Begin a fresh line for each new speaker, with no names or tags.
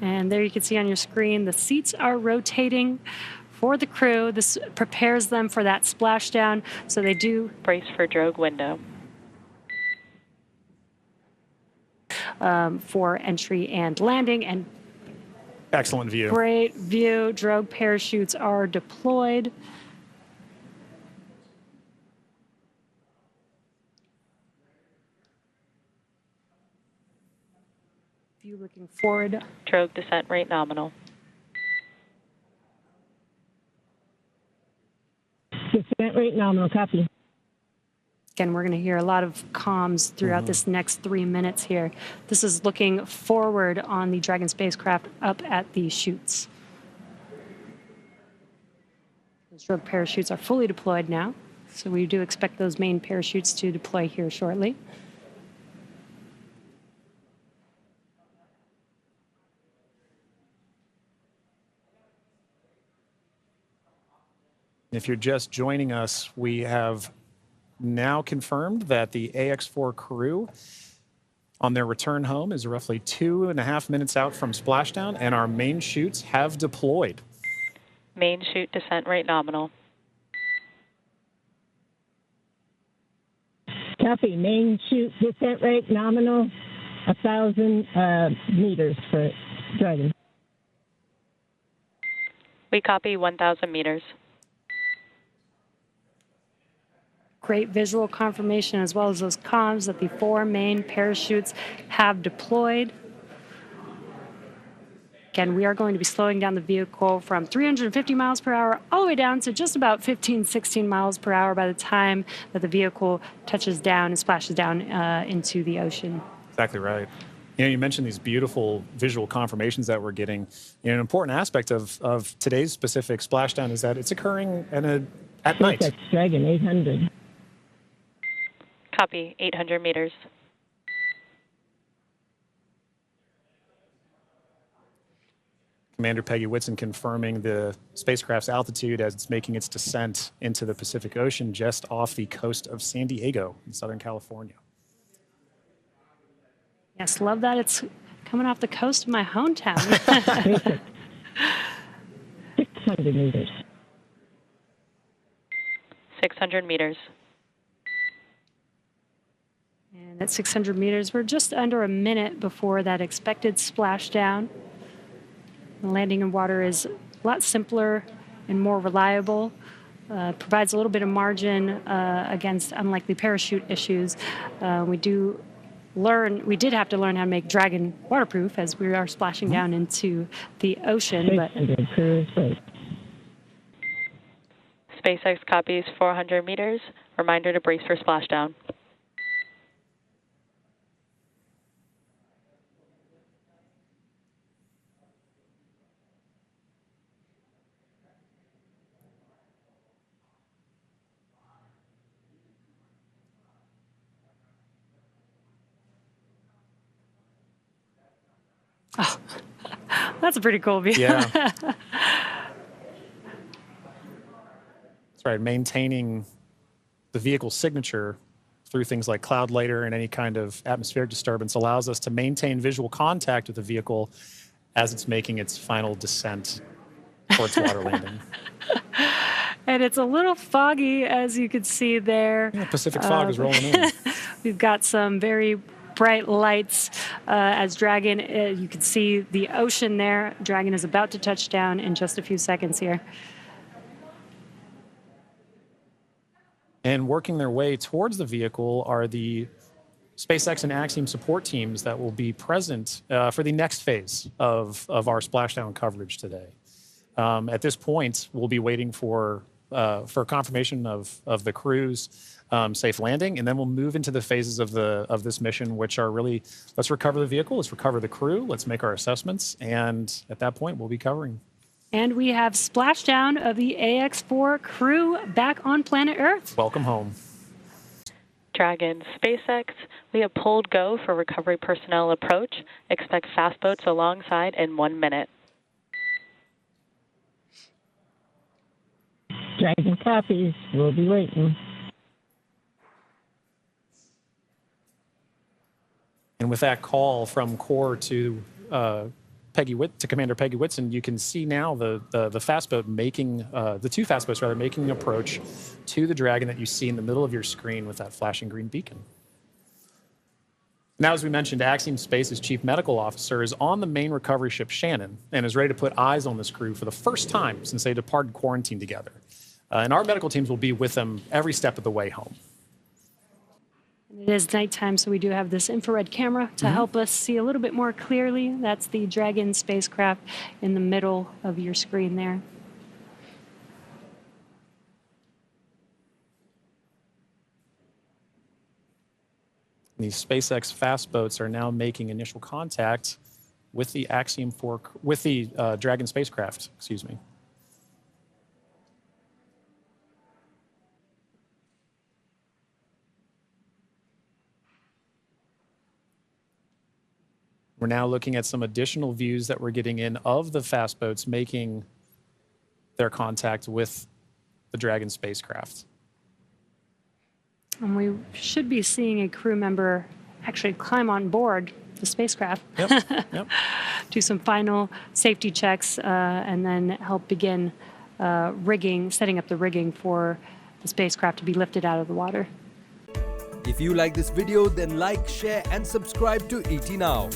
And there you can see on your screen, the seats are rotating for the crew. This prepares them for that splashdown, so they do
brace for drogue window.
For entry and landing. And
excellent view.
Great view. Drogue parachutes are deployed. View looking forward.
Drogue descent rate nominal.
Descent rate nominal, copy.
Again, we're going to hear a lot of comms throughout this next 3 minutes here. This is looking forward on the Dragon spacecraft up at the chutes. Those drogue parachutes are fully deployed now, so we do expect those main parachutes to deploy here shortly.
If you're just joining us, we have now confirmed that the AX4 crew on their return home is roughly 2.5 minutes out from splashdown, and our main chutes have deployed.
Main chute descent rate nominal.
Copy. Main chute descent rate nominal, 1,000 meters for Dragon.
We copy 1,000 meters.
Great visual confirmation as well as those comms that the 4 main parachutes have deployed. Again, we are going to be slowing down the vehicle from 350 miles per hour all the way down to just about 15, 16 miles per hour by the time that the vehicle touches down and splashes down into the ocean.
Exactly right. You know, you mentioned these beautiful visual confirmations that we're getting. You know, an important aspect of today's specific splashdown is that it's occurring at night.
That's Dragon 800.
Copy, 800 meters.
Commander Peggy Whitson confirming the spacecraft's altitude as it's making its descent into the Pacific Ocean just off the coast of San Diego in Southern California.
Yes, love that it's coming off the coast of my hometown.
600 meters.
600 meters.
And at 600 meters, we're just under a minute before that expected splashdown. The landing in water is a lot simpler and more reliable. Provides a little bit of margin against unlikely parachute issues. We did have to learn how to make Dragon waterproof as we are splashing down into the ocean. But
SpaceX copies 400 meters. Reminder to brace for splashdown.
Oh, that's a pretty cool view.
Yeah. That's right. Maintaining the vehicle's signature through things like cloud lighter and any kind of atmospheric disturbance allows us to maintain visual contact with the vehicle as it's making its final descent towards water landing.
And it's a little foggy, as you can see there.
Yeah, Pacific fog is rolling in.
We've got some very bright lights as Dragon, you can see the ocean there. Dragon is about to touch down in just a few seconds here.
And working their way towards the vehicle are the SpaceX and Axiom support teams that will be present for the next phase of our splashdown coverage today. At this point, we'll be waiting for confirmation of the crew's safe landing, and then we'll move into the phases of this mission, which are really, let's recover the vehicle, let's recover the crew, let's make our assessments, and at that point, we'll be covering.
And we have splashdown of the AX4 crew back on planet Earth.
Welcome home.
Dragon, SpaceX, we have pulled go for recovery personnel approach. Expect fast boats alongside in 1 minute.
Dragon copies. We'll be waiting.
And with that call from Core to to Commander Peggy Whitson, you can see now the fast boat making, the two fast boats rather, making an approach to the Dragon that you see in the middle of your screen with that flashing green beacon. Now, as we mentioned, Axiom Space's Chief Medical Officer is on the main recovery ship Shannon and is ready to put eyes on this crew for the first time since they departed quarantine together. And our medical teams will be with them every step of the way home.
It is nighttime, so we do have this infrared camera to help us see a little bit more clearly. That's the Dragon spacecraft in the middle of your screen there.
These SpaceX fast boats are now making initial contact with the Axiom 4, with the Dragon spacecraft, excuse me. We're now looking at some additional views that we're getting in of the fast boats making their contact with the Dragon spacecraft.
And we should be seeing a crew member actually climb on board the spacecraft,
Yep.
do some final safety checks, and then help begin setting up the rigging for the spacecraft to be lifted out of the water.
If you like this video, then like, share and subscribe to ET Now.